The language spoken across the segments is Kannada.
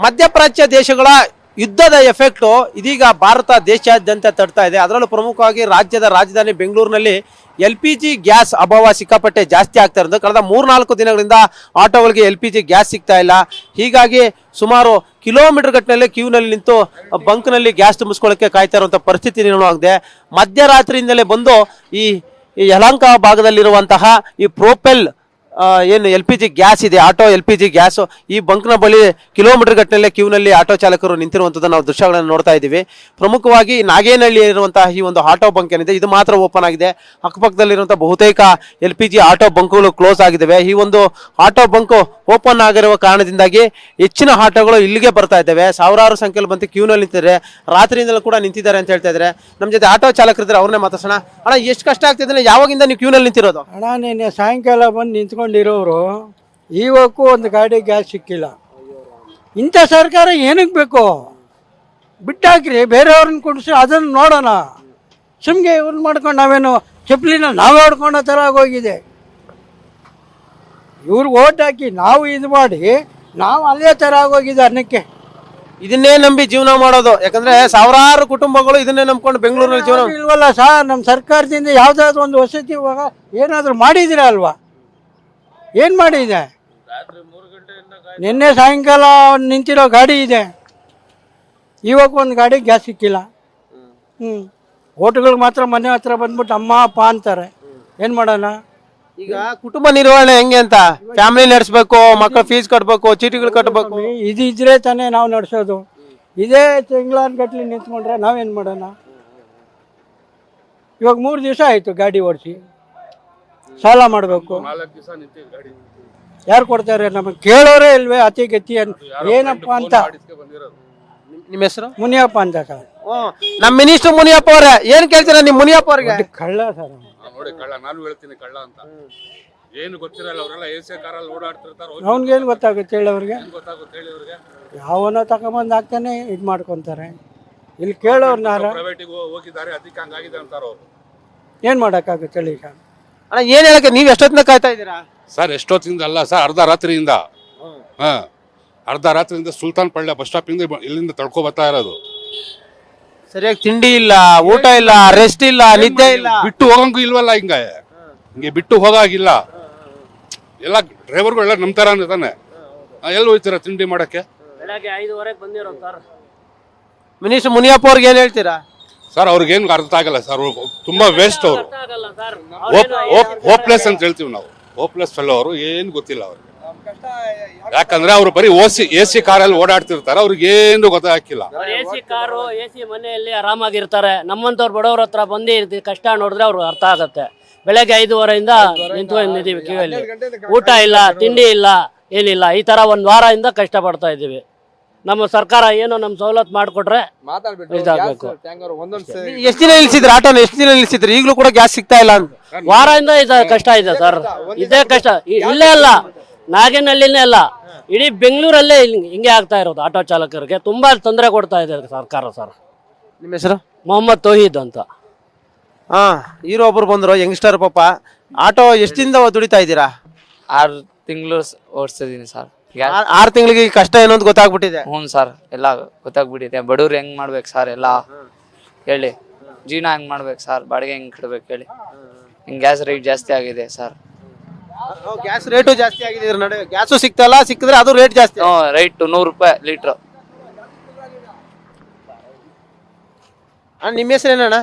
ಮಧ್ಯಪ್ರಾಚ್ಯ ದೇಶಗಳ ಯುದ್ಧದ ಎಫೆಕ್ಟು ಇದೀಗ ಭಾರತ ದೇಶಾದ್ಯಂತ ತಡ್ತಾ ಇದೆ. ಅದರಲ್ಲೂ ಪ್ರಮುಖವಾಗಿ ರಾಜ್ಯದ ರಾಜಧಾನಿ ಬೆಂಗಳೂರಿನಲ್ಲಿ LPG ಗ್ಯಾಸ್ ಅಭಾವ ಸಿಕ್ಕಾಪಟ್ಟೆ ಜಾಸ್ತಿ ಆಗ್ತಾ ಇರೋದು. ಕಳೆದ 3-4 ದಿನಗಳಿಂದ ಆಟೋಗಳಿಗೆ LPG ಗ್ಯಾಸ್ ಸಿಗ್ತಾ ಇಲ್ಲ. ಹೀಗಾಗಿ ಸುಮಾರು ಕಿಲೋಮೀಟರ್ ಗಟ್ಟಲೆ ಕ್ಯೂನಲ್ಲಿ ನಿಂತು ಬಂಕ್ನಲ್ಲಿ ಗ್ಯಾಸ್ ತುಂಬಿಸ್ಕೊಳ್ಳೋಕ್ಕೆ ಕಾಯ್ತಾ ಇರುವಂಥ ಪರಿಸ್ಥಿತಿ ನಿರ್ಮಾಣವಾಗಿದೆ. ಮಧ್ಯರಾತ್ರಿಯಿಂದಲೇ ಬಂದು ಈ ಯಲಹಂಕ ಭಾಗದಲ್ಲಿರುವಂತಹ ಈ ಪ್ರೋಪೆಲ್ ಏನು LPG ಗ್ಯಾಸ್ ಇದೆ, ಆಟೋ LPG ಗ್ಯಾಸ್, ಈ ಬಂಕ್ನ ಬಳಿ ಕಿಲೋಮೀಟರ್ ಗಟ್ಟಲೆ ಕ್ಯೂನಲ್ಲಿ ಆಟೋ ಚಾಲಕರು ನಿಂತಿರುವಂಥದ್ದು ನಾವು ದೃಶ್ಯಗಳನ್ನು ನೋಡ್ತಾ ಇದ್ದೀವಿ. ಪ್ರಮುಖವಾಗಿ ನಾಗೇನಹಳ್ಳಿ ಇರುವಂತಹ ಈ ಒಂದು ಆಟೋ ಬಂಕ್ ಏನಿದೆ ಇದು ಮಾತ್ರ ಓಪನ್ ಆಗಿದೆ. ಅಕ್ಕಪಕ್ಕದಲ್ಲಿರುವಂತಹ ಬಹುತೇಕ LPG ಆಟೋ ಬಂಕ್ಗಳು ಕ್ಲೋಸ್ ಆಗಿದ್ದಾವೆ. ಈ ಒಂದು ಆಟೋ ಬಂಕ್ ಓಪನ್ ಆಗಿರುವ ಕಾರಣದಿಂದಾಗಿ ಹೆಚ್ಚಿನ ಆಟೋಗಳು ಇಲ್ಲಿಗೆ ಬರ್ತಾ ಇದ್ದಾವೆ. ಸಾವಿರಾರು ಸಂಖ್ಯೆಯಲ್ಲಿ ಬಂದು ಕ್ಯೂನಲ್ಲಿ ನಿಂತಿದ್ದಾರೆ. ರಾತ್ರಿಯಿಂದಲೂ ಕೂಡ ನಿಂತಿದ್ದಾರೆ ಅಂತ ಹೇಳ್ತಾ ಇದ್ದಾರೆ. ನಮ್ಮ ಜೊತೆ ಆಟೋ ಚಾಲಕರಿದ್ದಾರೆ, ಅವ್ರನ್ನೇ ಮಾತಾಡ್ಸೋಣ. ಅಣ್ಣ, ಎಷ್ಟು ಕಷ್ಟ ಆಗ್ತಿದ್ರೆ ಯಾವಾಗಿಂದ ನೀವು ಕ್ಯೂನಲ್ಲಿ ನಿಂತಿರೋದು? ಅಣ್ಣ, ನಿನ್ನೆ ಸಾಯಂಕಾಲ ಬಂದು ನಿಂತ್ಕೊಂಡಿರೋರು ಇವಕ್ಕೂ ಒಂದು ಗಾಡಿ ಗ್ಯಾಸ್ ಸಿಕ್ಕಿಲ್ಲ. ಇಂಥ ಸರ್ಕಾರ ಏನಕ್ಕೆ ಬೇಕು? ಬಿಟ್ಟಾಕ್ರಿ, ಬೇರೆಯವ್ರನ್ನ ಕೊಡಿಸಿ ಅದನ್ನು ನೋಡೋಣ. ಸುಮ್ಗೆ ಇವ್ರನ್ನ ಮಾಡ್ಕೊಂಡು ನಾವೇನು ಚಪ್ಪಲಿನ ನಾವೇ ಹೊಡ್ಕೊಂಡೋ ಥರ ಆಗೋಗಿದೆ. ಇವ್ರಿಗೆ ಓಟ್ ಹಾಕಿ ನಾವು ಇದು ಮಾಡಿ ನಾವು ಅಲ್ಲೇ ಥರ ಆಗೋಗಿದೆ. ಅನ್ನಕ್ಕೆ ಇದನ್ನೇ ನಂಬಿ ಜೀವನ ಮಾಡೋದು. ಯಾಕಂದ್ರೆ ಸಾವಿರಾರು ಕುಟುಂಬಗಳು ಇದನ್ನೇ ನಂಬ್ಕೊಂಡು ಬೆಂಗಳೂರಿನಲ್ಲಿ ಜೀವನ ಇಲ್ವಲ್ಲ ಸರ್. ನಮ್ಮ ಸರ್ಕಾರದಿಂದ ಯಾವುದಾದ್ರು ಒಂದು ವಸತಿ ಇವಾಗ ಏನಾದರೂ ಮಾಡಿದಿರ ಅಲ್ವಾ? ಏನು ಮಾಡಿದೆ? ನಿನ್ನೆ ಸಾಯಂಕಾಲ ನಿಂತಿರೋ ಗಾಡಿ ಇದೆ, ಇವಾಗ ಒಂದು ಗಾಡಿ ಗ್ಯಾಸ್ ಸಿಕ್ಕಿಲ್ಲ. ಓಟ್ಗಳಿಗೆ ಮಾತ್ರ ಮನೆ ಹತ್ರ ಬಂದ್ಬಿಟ್ಟು ಅಮ್ಮ ಅಪ್ಪ ಅಂತಾರೆ. ಏನು ಮಾಡೋಣ? ಈಗ ಕುಟುಂಬ ನಿರ್ವಹಣೆ ಹೆಂಗೆ ಅಂತ ಫ್ಯಾಮಿಲಿ ನಡೆಸಬೇಕು, ಮಕ್ಕಳ ಫೀಸ್ ಕಟ್ಟಬೇಕು, ಚೀಟಿಗಳು ಕಟ್ಟಬೇಕು. ಇದು ಇದ್ರೆ ತಾನೇ ನಾವು ನಡೆಸೋದು. ಇದೇ ತಿಂಗಳಾನ್ಗಟ್ಲೆ ನಿಂತ್ಕೊಂಡ್ರೆ ನಾವೇನು ಮಾಡೋಣ? ಇವಾಗ 3 ದಿವಸ ಆಯಿತು ಗಾಡಿ ಓಡಿಸಿ, ಸಾಲ ಮಾಡಬೇಕು. ಯಾರು ಕೊಡ್ತಾರೆ? ನಮಗೆ ಕೇಳೋರೇ ಇಲ್ವೇ ಅತಿ ಗತಿ ಏನಪ್ಪ ಅಂತ. ನಿಮ್ಮ ಹೆಸರು? ಮುನಿಯಪ್ಪ ಅಂತ ಸರ್. ನಮ್ಮ ಮಿನಿಸ್ಟರ್ ಮುನಿಯಪ್ಪ ಅವರೇ, ಏನ್ ಕೇಳ್ತೀರಾ ನಿಮ್ಮ ಮುನಿಯಪ್ಪ ಅವ್ರಿಗೆ? ಕಳ್ಳ ಸರ್. ನೋಡಿ, ಕಳ್ಳ. ನಾನು ಹೇಳ್ತೀನಿ ಕಳ್ಳ ಅಂತ. ಏನು ಗೊತ್ತಿರಲ್ಲ, ಅವರೆಲ್ಲ AC ಕಾರಲ್ಲಿ ಓಡಾಡ್ತಿರ್ತಾರೆ. ಅವ್ನಿಗೇನು ಗೊತ್ತಾಗುತ್ತೆ ಹೇಳಿ? ಅವ್ರಿಗೆ ಗೊತ್ತಾಗುತ್ತೆ ಹೇಳಿ? ಅವ್ರಿಗೆ ಯಾವನೋ ತಗೊಂಬಂದು ಹಾಕ್ತಾನೆ ಇದು ಮಾಡ್ಕೊತಾರೆ. ಇಲ್ಲಿ ಕೇಳೋರ್ನಾರ ಪ್ರೈವೇಟಿಗೆ ಹೋಗಿದ್ದಾರೆ, ಅದಕ್ಕೆ ಹಂಗಾಗಿದೆ ಅಂತಾರೆ ಅವರು. ಏನು ಮಾಡೋಕ್ಕಾಗುತ್ತೆ ಹೇಳಿ ಸರ್? ಅಣ್ಣ, ಏನ್ ಹೇಳಕ್ಕೆ ನೀವು ಎಷ್ಟೊತ್ತಿನ ಕಾಯ್ತಾ ಇದ್ದೀರಾ? ಸರ್, ಎಷ್ಟೊತ್ತಿಂದ ಅಲ್ಲ ಸರ್, ಅರ್ಧ ರಾತ್ರಿಯಿಂದ. ಅರ್ಧ ರಾತ್ರಿಯಿಂದ ಸುಲ್ತಾನ್ ಪಳ್ಳ ಬಸ್ ಸ್ಟಾಪ್ ಇಂದ ಇಲ್ಲಿಂದ ತಳ್ಕೊ ಬರ್ತಾ ಇರೋದು. ಸರಿಯಾಗಿ ತಿಂಡಿ ಇಲ್ಲ, ಊಟ ಇಲ್ಲ, ರೆಸ್ಟ್ ಇಲ್ಲ, ನಿದ್ದೆ ಇಲ್ಲ. ಬಿಟ್ಟು ಹೋಗಂಗೂ ಇಲ್ವಲ್ಲ. ಹಿಂಗೆ ಬಿಟ್ಟು ಹೋಗಾಗಿಲ್ಲ. ಎಲ್ಲ ಡ್ರೈವರ್ಗಳೆಲ್ಲ ನಮ್ಮ ತರ ತಾನೆ. ಎಲ್ಲಿ ಹೋಗ್ತೀರಾ ತಿಂಡಿ ಮಾಡಕ್ಕೆ? ಬೆಳಗ್ಗೆ 5:30 ಬಂದಿರೋ ಸರ್. ಮಿನಿಸ್ಟರ್ ಮುನಿಯಪ್ಪ ಅವ್ರಿಗೆ ಏನ್ ಹೇಳ್ತೀರಾ? ಸರ್, ಅವ್ರಿಗೇನು ಅರ್ಥ ಆಗಲ್ಲ ಸರ್. ಅವ್ರು ತುಂಬಾ ವೇಸ್ಟ್. ಅವರು ಹೋಪ್ಲೆಸ್ ಅಂತ ಹೇಳ್ತೀವಿ ನಾವು. ಹೋಪ್ಲೆಸ್ ಫೆಲೋ ಅವರು. ಏನು ಗೊತ್ತಿಲ್ಲ ಅವ್ರಿಗೆ. ಯಾಕಂದ್ರೆ ಅವ್ರು ಬರೀ AC ಕಾರಲ್ಲಿ ಓಡಾಡ್ತಿರ್ತಾರೆ. ಅವ್ರಿಗೆ ಏನು ಗೊತ್ತಾಗಿಲ್ಲ. AC ಕಾರು, AC ಮನೆಯಲ್ಲಿ ಆರಾಮಾಗಿರ್ತಾರೆ. ನಮ್ಮಂತವ್ರು ಬಡವ್ರ ಹತ್ರ ಬಂದು ಕಷ್ಟ ನೋಡಿದ್ರೆ ಅವ್ರು ಅರ್ಥ ಆಗತ್ತೆ. ಬೆಳಗ್ಗೆ 5:30 ನಿಂತ್ಕೊಂಡಿದ್ದೀವಿ ಕ್ಯೂಯಲ್ಲಿ. ಊಟ ಇಲ್ಲ, ತಿಂಡಿ ಇಲ್ಲ, ಏನಿಲ್ಲ. ಈ ತರ 1 ವಾರದಿಂದ ಕಷ್ಟ ಪಡ್ತಾ ಇದ್ದೀವಿ. ನಮ್ಮ ಸರ್ಕಾರ ಏನೋ ನಮ್ ಸವಲತ್ತು ಮಾಡಿಕೊಟ್ರೆ ಇದಾಗಬೇಕು. ಎಷ್ಟು ದಿನ ನಿಲ್ಸಿದ್ರಿ ಆಟೋನ? ಎಷ್ಟು ದಿನ ನಿಲ್ಸಿದ್ರಿ? ಈಗಲೂ ಕೂಡ ಗ್ಯಾಸ್ ಸಿಗ್ತಾ ಇಲ್ಲ ಅಂತ ವಾರದಿಂದ ಕಷ್ಟ ಇದೆ ಸರ್. ಇದೇ ಕಷ್ಟ. ಇಲ್ಲೇ ಅಲ್ಲ, ನಾಗೇನಹಳ್ಳಿನೇ ಅಲ್ಲ, ಇಡೀ ಬೆಂಗಳೂರಲ್ಲೇ ಹಿಂಗೆ ಆಗ್ತಾ ಇರೋದು. ಆಟೋ ಚಾಲಕರಿಗೆ ತುಂಬಾ ತೊಂದರೆ ಕೊಡ್ತಾ ಇದೆ ಸರ್ಕಾರ ಸರ್. ನಿಮ್ಮ ಹೆಸರು? ಮೊಹಮ್ಮದ್ ತೌಹೀದ್ ಅಂತ. ಹೀರೋ ಒಬ್ರು ಬಂದ್ರು, ಯಂಗ್ಸ್ಟರ್ ಪಾಪ. ಆಟೋ ಎಷ್ಟಿಂದ ದುಡಿತಾ ಇದ್ದೀರಾ? 6 ತಿಂಗಳು ಓಡಿಸ್ತಿದ್ದೀನಿ ಸರ್. 6 ತಿಂಗಳಿಗೆ ಕಷ್ಟ ಏನು ಅಂತ ಗೊತ್ತಾಗ್ಬಿಟ್ಟಿದೆ. ಹ್ಞೂ ಸರ್, ಎಲ್ಲ ಗೊತ್ತಾಗ್ಬಿಟ್ಟಿದೆ. ಬಡವ್ರು ಹೆಂಗ್ ಮಾಡ್ಬೇಕು ಸರ್ ಎಲ್ಲ ಹೇಳಿ? ಜೀವನ ಹೆಂಗ್ ಮಾಡ್ಬೇಕು ಸರ್? ಬಾಡಿಗೆ ಹೆಂಗ್ ಕಟ್ಬೇಕು ಹೇಳಿ? ಹಿಂಗೆ ಗ್ಯಾಸ್ ರೇಟ್ ಜಾಸ್ತಿ ಆಗಿದೆ ಸರ್. ಗ್ಯಾಸ್ ರೇಟು ಜಾಸ್ತಿ ಆಗಿದೆ. ನಡುವೆ ಗ್ಯಾಸು ಸಿಕ್ತಲ್ಲ, ಸಿಕ್ಕಿದ್ರೆ ಅದು ರೇಟ್ ಜಾಸ್ತಿ. ರೈಟ್ 100 ರೂಪಾಯಿ ಲೀಟ್ರು. ನಿಮ್ಮ ಹೆಸರು ಏನಣ್ಣ?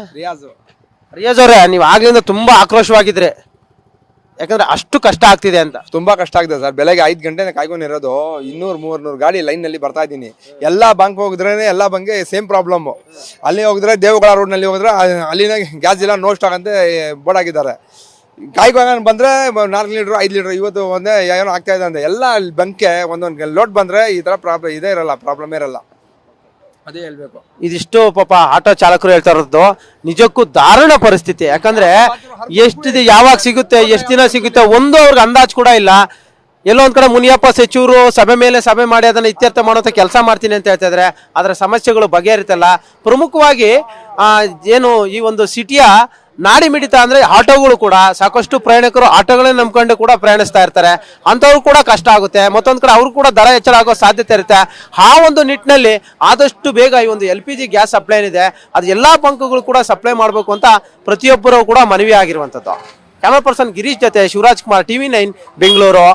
ರಿಯಾಜ್ ಅವರೇ, ನೀವು ಆಗ್ಲಿಂದ ತುಂಬಾ ಆಕ್ರೋಶವಾಗಿದ್ರೆ, ಯಾಕಂದ್ರೆ ಅಷ್ಟು ಕಷ್ಟ ಆಗ್ತಿದೆ ಅಂತ. ತುಂಬಾ ಕಷ್ಟ ಆಗಿದೆ ಸರ್. ಬೆಳಗ್ಗೆ 5 ಗಂಟೆ ಕಾಯ್ಕೊಂಡಿರೋದು. 200-300 ಗಾಡಿ ಲೈನ್ ನಲ್ಲಿ ಬರ್ತಾ ಇದ್ದೀನಿ. ಎಲ್ಲಾ ಬಂಕ್ ಹೋಗಿದ್ರೆ ಎಲ್ಲಾ ಬಂಕ್ಗೆ ಸೇಮ್ ಪ್ರಾಬ್ಲಮ್. ಅಲ್ಲಿ ಹೋಗಿದ್ರೆ ದೇವಗಳ ರೋಡ್ ನಲ್ಲಿ ಹೋಗಿದ್ರೆ ಅಲ್ಲಿನ ಗ್ಯಾಸ್ ಇಲ್ಲ, ನೋ ಸ್ಟಾಕ್ ಅಂತ ಬೋರ್ಡ್ ಆಗಿದ್ದಾರೆ. ಕಾಯ್ಕೊಂಡು ಬಂದ್ರೆ 4 ಲೀಟರ್ 5 ಲೀಟರ್ ಇವತ್ತು ಒಂದೇ ಏನೋ ಆಗ್ತಾ ಇದೆ ಅಂತ. ಎಲ್ಲ ಬಂಕ್ಗೆ ಒಂದೊಂದು ಲೋಡ್ ಬಂದ್ರೆ ಈ ತರ ಪ್ರಾಬ್ಲಮ್ ಇದೇ ಇರಲ್ಲ, ಪ್ರಾಬ್ಲಮ್ ಇರಲ್ಲ. ಅದೇ ಹೇಳ್ಬೇಕು. ಇದಿಷ್ಟು ಪಾಪ ಆಟೋ ಚಾಲಕರು ಹೇಳ್ತಾ ಇರೋದು ನಿಜಕ್ಕೂ ದಾರುಣ ಪರಿಸ್ಥಿತಿ. ಯಾಕಂದ್ರೆ ಎಷ್ಟಿದೆ, ಯಾವಾಗ ಸಿಗುತ್ತೆ, ಎಷ್ಟು ದಿನ ಸಿಗುತ್ತೆ, ಒಂದು ಅವ್ರಿಗೆ ಅಂದಾಜ್ ಕೂಡ ಇಲ್ಲ. ಎಲ್ಲೋ ಒಂದ್ ಕಡೆ ಮುನಿಯಪ್ಪ ಸಚಿವರು ಸಭೆ ಮೇಲೆ ಸಭೆ ಮಾಡಿ ಅದನ್ನ ಇತ್ಯರ್ಥ ಮಾಡುವಂತ ಕೆಲಸ ಮಾಡ್ತೀನಿ ಅಂತ ಹೇಳ್ತಾ ಇದ್ರೆ ಅದರ ಸಮಸ್ಯೆಗಳು ಬಗೆಹರಿತಲ್ಲ. ಪ್ರಮುಖವಾಗಿ ಏನು ಈ ಒಂದು ಸಿಟಿಯ ನಾಡಿ ಮಿಡಿತ ಅಂದ್ರೆ ಆಟೋಗಳು ಕೂಡ ಸಾಕಷ್ಟು ಪ್ರಯಾಣಿಕರು ಆಟೋಗಳನ್ನ ನಂಬ್ಕೊಂಡು ಕೂಡ ಪ್ರಯಾಣಿಸ್ತಾ ಇರ್ತಾರೆ, ಅಂತವ್ರು ಕೂಡ ಕಷ್ಟ ಆಗುತ್ತೆ. ಮತ್ತೊಂದ್ ಕಡೆ ಅವ್ರು ಕೂಡ ದರ ಹೆಚ್ಚಳ ಆಗೋ ಸಾಧ್ಯತೆ ಇರುತ್ತೆ. ಆ ಒಂದು ನಿಟ್ಟಿನಲ್ಲಿ ಆದಷ್ಟು ಬೇಗ ಈ ಒಂದು LPG ಗ್ಯಾಸ್ ಸಪ್ಲೈ ಏನಿದೆ ಅದು ಎಲ್ಲಾ ಬಂಕ್ಗಳು ಕೂಡ ಸಪ್ಲೈ ಮಾಡಬೇಕು ಅಂತ ಪ್ರತಿಯೊಬ್ಬರು ಕೂಡ ಮನವಿ ಆಗಿರುವಂತದ್ದು. ಕ್ಯಾಮರಾ ಪರ್ಸನ್ ಗಿರೀಶ್ ಜೊತೆ ಶಿವರಾಜ್ ಕುಮಾರ್, TV9 ಬೆಂಗಳೂರು.